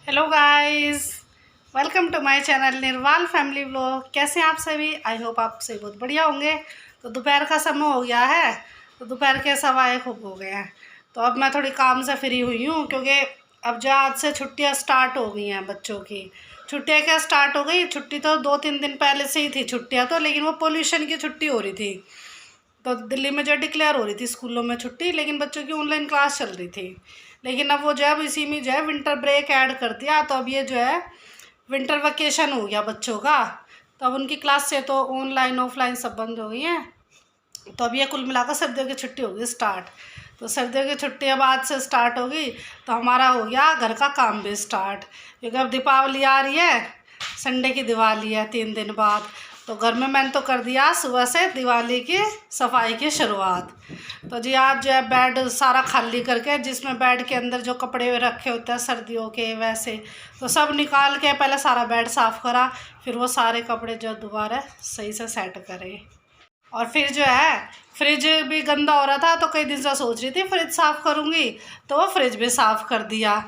Hello guys, welcome to my channel Nirwal family vlog. कैसे हैं आप सभी? आई होप आप सभी बहुत बढ़िया होंगे। तो दोपहर का समय हो गया है, तो दोपहर के 1:15 हो गए हैं। तो अब मैं थोड़ी काम से फ्री हुई हूँ, क्योंकि अब जो आज से छुट्टियाँ स्टार्ट हो गई हैं बच्चों की। छुट्टियाँ क्या स्टार्ट हो गई, छुट्टी तो 2-3 दिन पहले से ही थी छुट्टियाँ तो, लेकिन वो पोल्यूशन की छुट्टी हो रही थी। तो दिल्ली में जो डिक्लेयर हो रही थी स्कूलों में छुट्टी, लेकिन बच्चों की ऑनलाइन क्लास चल रही थी। लेकिन अब वो जो है इसी में जो है विंटर ब्रेक ऐड कर दिया, तो अब ये जो है विंटर वेकेशन हो गया बच्चों का। तो अब उनकी क्लास से तो ऑनलाइन ऑफलाइन सब बंद हो गई हैं। तो अब ये कुल मिलाकर सर्दियों की छुट्टी होगी स्टार्ट। तो सर्दियों की छुट्टी अब आज से स्टार्ट होगी, तो हमारा हो गया घर का काम भी स्टार्ट, क्योंकि अब दीपावली आ रही है। संडे की दिवाली है 3 दिन बाद। तो घर में मैंने तो कर दिया सुबह से दिवाली की सफाई की शुरुआत। तो जी आज जो है बेड सारा खाली करके, जिसमें बेड के अंदर जो कपड़े रखे होते हैं सर्दियों के वैसे, तो सब निकाल के पहले सारा बेड साफ़ करा। फिर वो सारे कपड़े जो दोबारा सही से सेट करे। और फिर जो है फ्रिज भी गंदा हो रहा था, तो कई दिन से सोच रही थी फ्रिज साफ़ करूँगी, तो वो फ्रिज भी साफ़ कर दिया।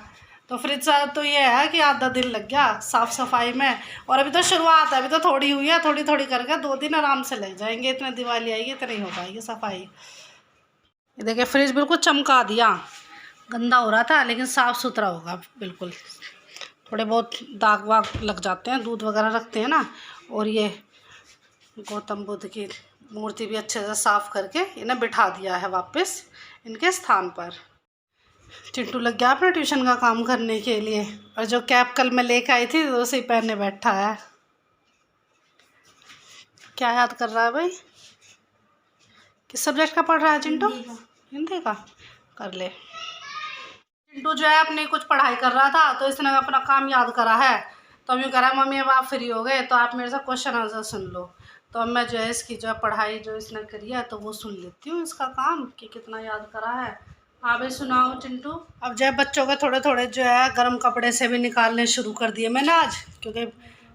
तो फ्रिज तो ये है कि आधा दिन लग गया साफ़ सफाई में। और अभी तो शुरुआत है, अभी तो थोड़ी हुई है, थोड़ी थोड़ी करके 2 दिन आराम से लग जाएंगे। इतने दिवाली आएगी तो नहीं हो पाएगी सफाई। ये देखिए फ्रिज बिल्कुल चमका दिया, गंदा हो रहा था लेकिन साफ़ सुथरा होगा बिल्कुल। थोड़े बहुत दाग वाग लग जाते हैं, दूध वगैरह रखते हैं ना। और ये गौतम बुद्ध की मूर्ति भी अच्छे से साफ़ करके इन्हें बिठा दिया है वापस इनके स्थान पर। चिंटू लग गया अपने ट्यूशन का काम करने के लिए, और जो कैप कल मैं लेके आई थी तो उसे पहनने बैठा है। क्या याद कर रहा है भाई? किस सब्जेक्ट का पढ़ रहा है चिंटू? हिंदी का। कर ले। चिंटू जो है अपनी कुछ पढ़ाई कर रहा था, तो इसने अपना काम याद करा है। तो हम यूँ कह रहा है मम्मी अब आप फ्री हो गए तो आप मेरे से क्वेश्चन आंसर सुन लो। तो अब मैं जो है इसकी जो है पढ़ाई जो इसने करी है तो वो सुन लेती हूँ, इसका काम कि कितना याद करा है। आप भी सुनाओ चिंटू। अब जो है बच्चों के थोड़े थोड़े जो है गर्म कपड़े से भी निकालने शुरू कर दिए मैंने आज, क्योंकि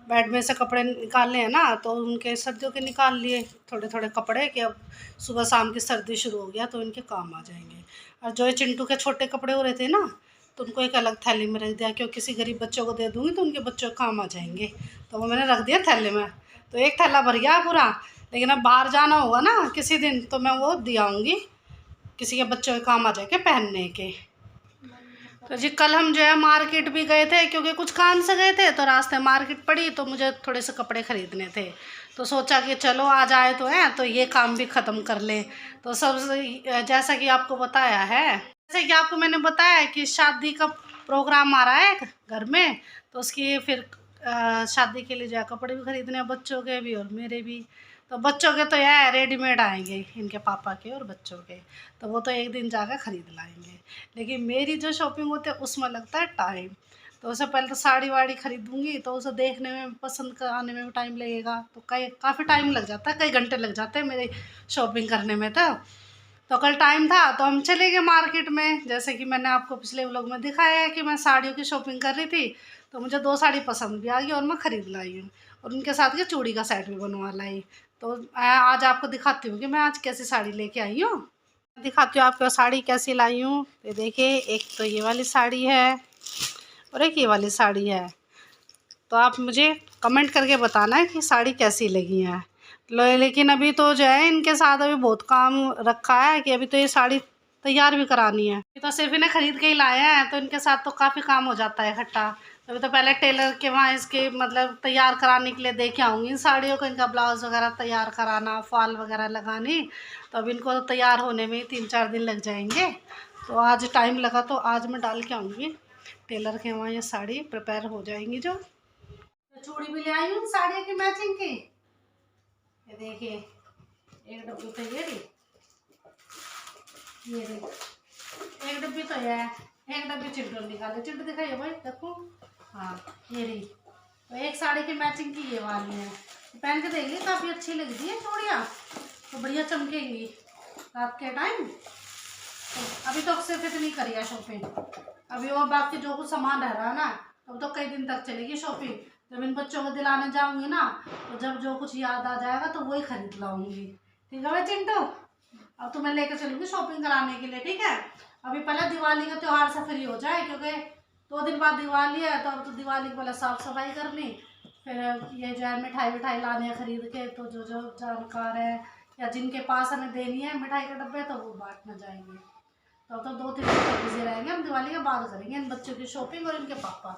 बेड में से कपड़े निकालने हैं ना, तो उनके सर्दियों के निकाल लिए थोड़े थोड़े कपड़े, कि अब सुबह शाम की सर्दी शुरू हो गया तो इनके काम आ जाएंगे। और जो है चिंटू के छोटे कपड़े हो रहे थे ना, तो उनको एक अलग थैली में रख दिया, क्योंकि किसी गरीब बच्चों को दे दूँगी तो उनके बच्चों के काम आ जाएंगे। तो वो मैंने रख दिया थैले में। तो एक थैला भर गया पूरा। लेकिन अब बाहर जाना होगा ना किसी दिन, तो मैं वो दे आऊँगी, किसी के बच्चों के काम आ जाएंगे पहनने के। तो जी कल हम जो है मार्केट भी गए थे, क्योंकि कुछ काम से गए थे, तो रास्ते मार्केट पड़ी तो मुझे थोड़े से कपड़े ख़रीदने थे। तो सोचा कि चलो आज आए तो हैं तो ये काम भी ख़त्म कर लें। तो सब जैसा कि आपको बताया है, जैसे कि आपको मैंने बताया है कि शादी का प्रोग्राम आ रहा है घर में, तो उसकी फिर शादी के लिए जो है कपड़े भी ख़रीदने हैं, बच्चों के भी और मेरे भी। तो बच्चों के तो यह रेडीमेड आएंगे, इनके पापा के और बच्चों के, तो वो तो एक दिन जाकर ख़रीद लाएंगे। लेकिन मेरी जो शॉपिंग होती है उसमें लगता है टाइम। तो उससे पहले तो साड़ी वाड़ी ख़रीदूँगी, तो उसे देखने में पसंद आने में भी टाइम लगेगा, तो काफ़ी टाइम लग जाता है, कई घंटे लग जाते हैं मेरी शॉपिंग करने में। तो कल टाइम था तो हम चले गए मार्केट में। जैसे कि मैंने आपको पिछले व्लॉग में दिखाया है कि मैं साड़ियों की शॉपिंग कर रही थी, तो मुझे 2 साड़ी पसंद भी आ गई और मैं ख़रीद लाई हूँ, और उनके साथ ये चूड़ी का सेट भी बनवा लाई। तो आज आपको दिखाती हूँ कि मैं आज कैसी साड़ी लेके आई हूँ। दिखाती हूँ आपको साड़ी कैसी लाई हूँ। ये देखिए, एक तो ये वाली साड़ी है और एक ये वाली साड़ी है। तो आप मुझे कमेंट करके बताना है कि साड़ी कैसी लगी है। लेकिन अभी तो जो है इनके साथ अभी बहुत काम रखा है, कि अभी तो ये साड़ी तैयार भी करानी है। तो सिर्फ इन्हें ख़रीद के ही लाए हैं, तो इनके साथ तो काफ़ी काम हो जाता है इकट्ठा। अभी तो पहले टेलर के वहाँ इसके मतलब तैयार कराने के लिए दे के आऊँगी इन साड़ियों को, इनका ब्लाउज़ वगैरह तैयार कराना, फॉल वगैरह लगानी। तो अब इनको तैयार होने में 3-4 दिन लग जाएंगे। तो आज टाइम लगा तो आज मैं डाल के आऊँगी टेलर के वहाँ, ये साड़ी प्रिपेयर हो जाएंगी। जो चूड़ी भी ले आई हूँ साड़ियों की मैचिंग की। ये देखिए, एक डब्बी तो ये रही, ये रही एक डब्बी, तो ये एक डब्बी चिंटू निकाले। चिंटू दिखाइए भाई, देखो। हाँ ये रही। तो एक साड़ी की मैचिंग की ये वाली है, पहन के देखिए काफ़ी अच्छी लगती है चूड़ियाँ, तो बढ़िया चमकेंगी रात के टाइम। तो अभी तो सिर्फ इतनी करी है शॉपिंग, अभी और बाकी जो कुछ सामान रह रहा है ना, अब तो कई दिन तक चलेगी शॉपिंग। जब इन बच्चों को दिलाने जाऊंगी ना, तो जब जो कुछ याद आ जाएगा तो वही खरीद लाऊंगी। ठीक है भाई चिंटू, अब तुम्हें लेकर चलूंगी शॉपिंग कराने के लिए, ठीक है? अभी पहले दिवाली का त्यौहार से फ्री हो जाए, क्योंकि 2 दिन बाद दिवाली है, तो अब तो दिवाली के पहले साफ़ सफाई करनी, फिर ये जो है मिठाई विठाई लाने हैं खरीद के, तो जो जो जानकार है या जिनके पास हमें देनी है मिठाई के डब्बे, तो वो बांटने जाएंगे। तो 2-3 दिन बिजी रहेंगे, हम दिवाली के बाद करेंगे इन बच्चों की शॉपिंग और इनके पापा।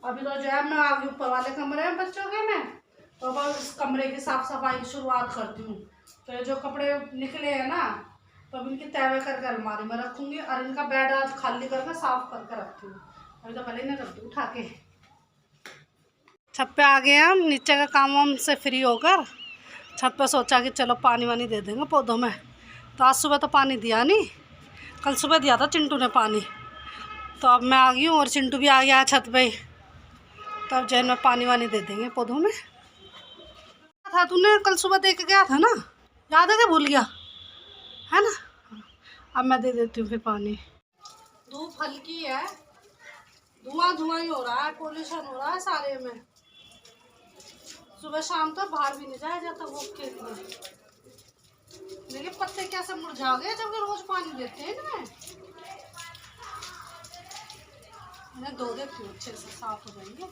अभी तो जो है मैं आ गई ऊपर वाले कमरे में बच्चों के में, तो बस इस कमरे की साफ़ सफाई की शुरुआत करती हूँ। तो ये जो कपड़े निकले हैं ना, तो अब इनकी तय करके अलमारी में रखूँगी, और इनका बेड आज खाली करके साफ़ करके रखती हूँ। अभी तो पहले इन्हें रख दूँ उठा के। छत पे आ गए हम, नीचे का काम वाम से फ्री होकर छत पे सोचा कि चलो पानी वानी दे देंगे पौधों में। तो आज सुबह तो पानी दिया नहीं, कल सुबह दिया था चिंटू ने पानी, तो अब मैं आ गई हूँ और चिंटू भी आ गया है छत पे। तो अब जैन में पानी वानी दे देंगे पौधों में। था तूने कल सुबह दे के गया था ना, याद है क्या? भूल गया है ना? अब मैं दे देती हूँ फिर पानी। धूप हल्की है, धुआं धुआं ही हो रहा है, पोल्यूशन हो रहा है सारे में। सुबह शाम तो बाहर भी नहीं जाया जाता वॉक के लिए। लेकिन पत्ते कैसे मुरझा गए जब रोज पानी देते हैं इनमें। इन्हें धो देती हूँ, अच्छे से साफ हो जाएंगे।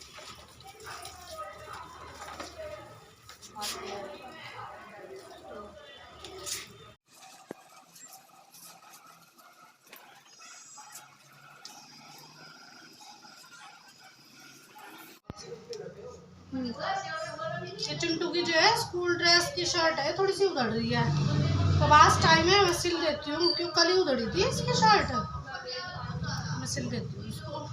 ये चिंटू की जो है स्कूल ड्रेस की शर्ट है, थोड़ी सी उधड़ रही है, तो लास्ट टाइम है मैं सिल देती हूँ, क्यों कल ही उधड़ी थी इसकी शर्ट, मैं सिल देती हूँ इसको।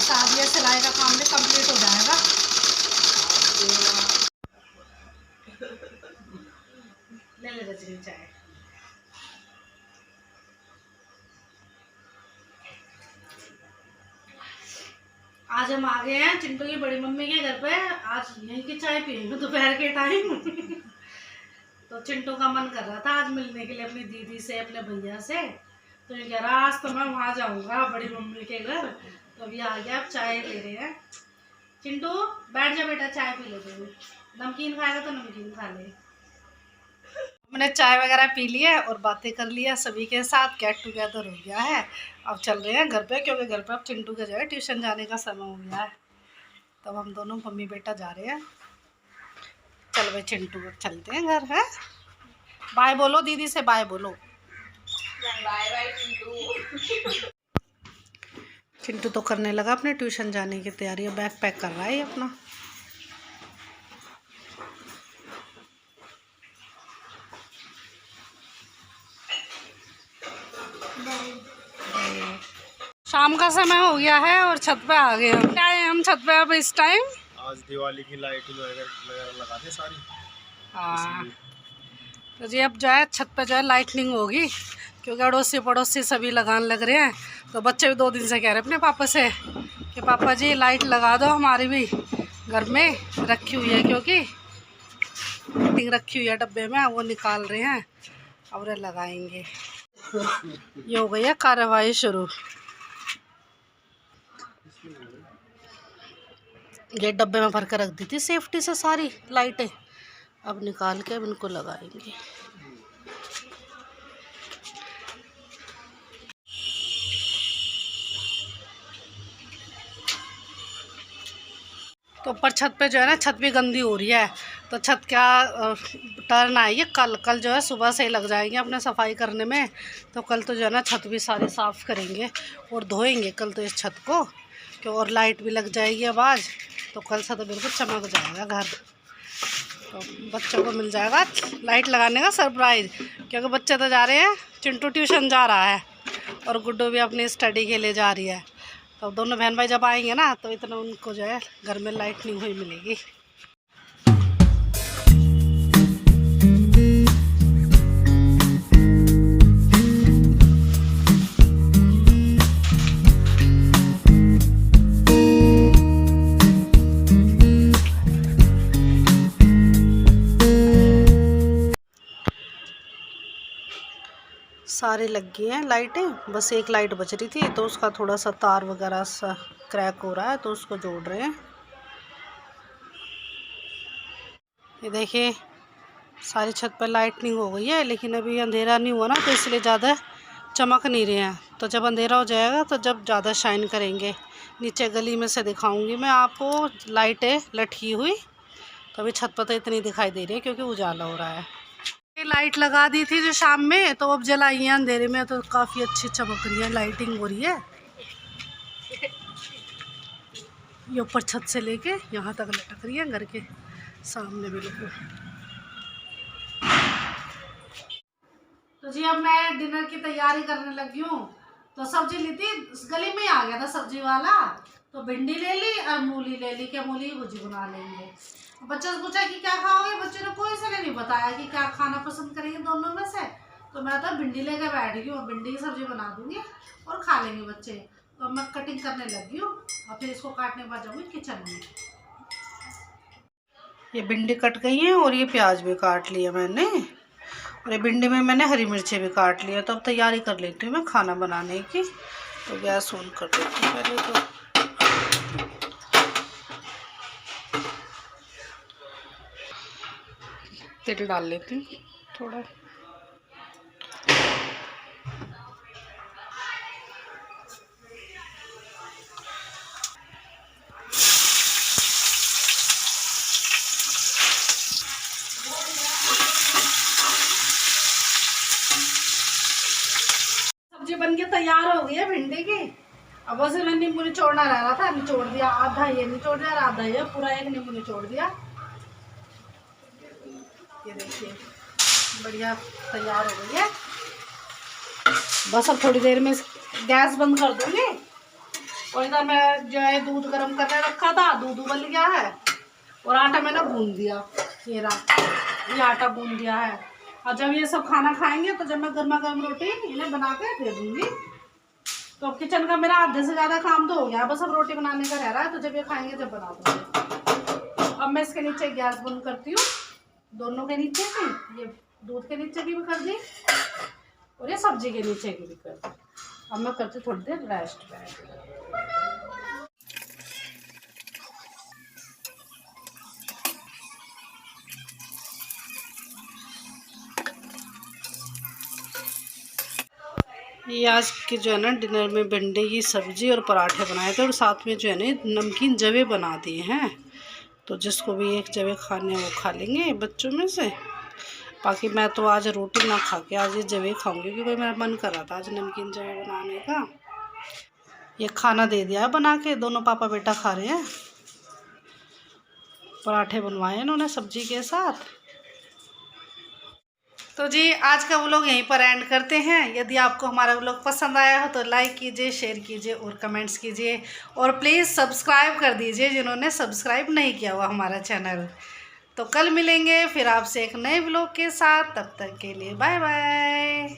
साथ ये सिलाई का काम भी कंप्लीट हो जाएगा। ले ले रजनी चाय। आज हम आ गए हैं चिंटू की बड़ी मम्मी के घर पे, आज यहीं की चाय पियेंगे दोपहर के टाइम। तो चिंटू का मन कर रहा था आज मिलने के लिए अपनी दीदी से, अपने भैया से, तो ये कह रहा आज तो मैं वहाँ जाऊँगा बड़ी मम्मी के घर। तो अभी आ गया, अब चाय ले रहे हैं। चिंटू बैठ जा बेटा, चाय पी ले, नमकीन खाएगा तो नमकीन खा ले। हमने चाय वगैरह पी ली है और बातें कर लिया सभी के साथ, गेट टुगेदर हो गया है। अब चल रहे हैं घर पे, क्योंकि घर पे अब चिंटू के जो है ट्यूशन जाने का समय हो गया है। तब हम दोनों मम्मी बेटा जा रहे हैं। चल भाई चिंटू, चलते हैं घर। है बाय बोलो दीदी से, बाय बोलो। Bye bye Chintu. चिंटू तो करने लगा अपने ट्यूशन जाने की तैयारी, बैग पैक कर रहा है अपना। शाम का समय हो गया है और छत पे आ गए हम। क्या है हम छत पे अब इस टाइम? आज दिवाली की लाइटिंग वगैरह लगाते सारी। हाँ, तो जी अब जो है छत पे जो है लाइटनिंग होगी, क्योंकि अड़ोसी पड़ोसी सभी लगाने लग रहे हैं। तो बच्चे भी 2 दिन से कह रहे अपने पापा से कि पापा जी लाइट लगा दो, हमारी भी घर में रखी हुई है, क्योंकि लाइटिंग रखी हुई है डब्बे में, वो निकाल रहे हैं और लगाएंगे। ये हो गई है कार्रवाई शुरू। ये डब्बे में भर कर रख दी थी सेफ्टी से सारी लाइटें, अब निकाल के अब इनको लगाएंगे। तो ऊपर छत पे जो है ना, छत भी गंदी हो रही है, तो छत क्या टर्न आएगी कल जो है सुबह से ही लग जाएंगे अपने सफाई करने में। तो कल तो जो है ना छत भी सारी साफ़ करेंगे और धोएंगे कल तो इस छत को, क्यों और लाइट भी लग जाएगी अब आज, तो कल से तो बिल्कुल चमक जाएगा घर। तो बच्चों को मिल जाएगा लाइट लगाने का सरप्राइज़, क्योंकि बच्चे तो जा रहे हैं, चिंटू ट्यूशन जा रहा है और गुड्डू भी अपनी स्टडी के लिए जा रही है। तो दोनों बहन भाई जब आएंगे ना, तो इतना उनको जो है घर में लाइटनिंग हुई मिलेगी। सारे लग गए हैं लाइटें, बस एक लाइट बच रही थी, तो उसका थोड़ा सा तार वगैरह सा क्रैक हो रहा है तो उसको जोड़ रहे हैं। ये देखिए सारी छत पर लाइटनिंग हो गई है, लेकिन अभी अंधेरा नहीं हुआ ना तो इसलिए ज़्यादा चमक नहीं रहे हैं। तो जब अंधेरा हो जाएगा तो जब ज़्यादा शाइन करेंगे। नीचे गली में से दिखाऊंगी मैं आपको लाइटें लटकी हुई। तो अभी छत पर तो इतनी दिखाई दे रही है क्योंकि उजाला हो रहा है। ये लाइट लगा दी थी जो शाम में, तो अब जलाई है अंधेरे में तो काफ़ी अच्छी चमक रही है, लाइटिंग हो रही है। ये ऊपर छत से लेके यहाँ तक लटक रही है घर के सामने बिल्कुल। तो जी अब मैं डिनर की तैयारी करने लगी हूँ। तो सब्जी ली थी, गली में आ गया था सब्जी वाला, तो भिंडी ले ली और मूली ले ली कि मूली की भुजी बना लेंगे। बच्चे से पूछा कि क्या खाओगे, बच्चे ने कोई से नहीं बताया कि क्या खाना पसंद करेंगे दोनों में से। तो मैं तो भिंडी लेके बैठ गई हूँ, भिंडी की सब्जी बना दूंगी और खा लेंगे बच्चे। तो मैं कटिंग करने लगी हूँ और फिर इसको काटने के बाद जाऊँगी किचन में। ये भिंडी कट गई है और ये प्याज भी काट लिया मैंने, और ये भिंडी में मैंने हरी मिर्ची भी काट लिया। तो अब तैयारी कर लेती हूँ मैं खाना बनाने की। तो गैस ऑन कर देती हूँ पहले तो। तेल डाल लेती हूँ थोड़ा। सब्जी बन के तैयार हो गई है भिंडी की। अब बस मैं नींबू निचोड़ना रह रहा था, निचोड़ दिया। आधा ये निचोड़ दिया, आधा ये, पूरा एक नींबू निचोड़ दिया। ये देखिए बढ़िया तैयार हो गई है। बस अब थोड़ी देर में गैस बंद कर दूंगी। और इधर मैं जो है दूध गर्म करने रखा था, दूध उबल गया है और आटा मैंने गूंद दिया। ये आटा गूंद दिया है। और जब ये सब खाना खाएंगे तो जब मैं गर्मा गर्म रोटी इन्हें बना के दे दूंगी। तो अब किचन का मेरा आधे से ज़्यादा काम तो हो गया, बस अब रोटी बनाने का रह रहा है। तो जब ये खाएंगे जब बना दूंगी। अब मैं इसके नीचे गैस बंद करती हूँ, दोनों के नीचे भी, ये दूध के नीचे की भी कर दी और ये सब्जी के नीचे की भी कर दी। अब मैं करती थोड़ी देर रेस्ट बैठ। ये आज के जो है ना डिनर में भिंडी की सब्ज़ी और पराठे बनाए थे, और साथ में जो है ना नमकीन जवे बना दिए हैं। तो जिसको भी एक जवे खाने वो खा लेंगे बच्चों में से। बाकी मैं तो आज रोटी ना खा के आज ये जवे खाऊंगी क्योंकि मेरा मन कर रहा था आज नमकीन जवे बनाने का। ये खाना दे दिया है बना के, दोनों पापा बेटा खा रहे हैं। पराठे बनवाए इन्होंने सब्जी के साथ। तो जी आज का व्लॉग यहीं पर एंड करते हैं। यदि आपको हमारा व्लॉग पसंद आया हो तो लाइक कीजिए, शेयर कीजिए और कमेंट्स कीजिए। और प्लीज़ सब्सक्राइब कर दीजिए जिन्होंने सब्सक्राइब नहीं किया हुआ हमारा चैनल। तो कल मिलेंगे फिर आपसे एक नए व्लॉग के साथ। तब तक के लिए बाय बाय।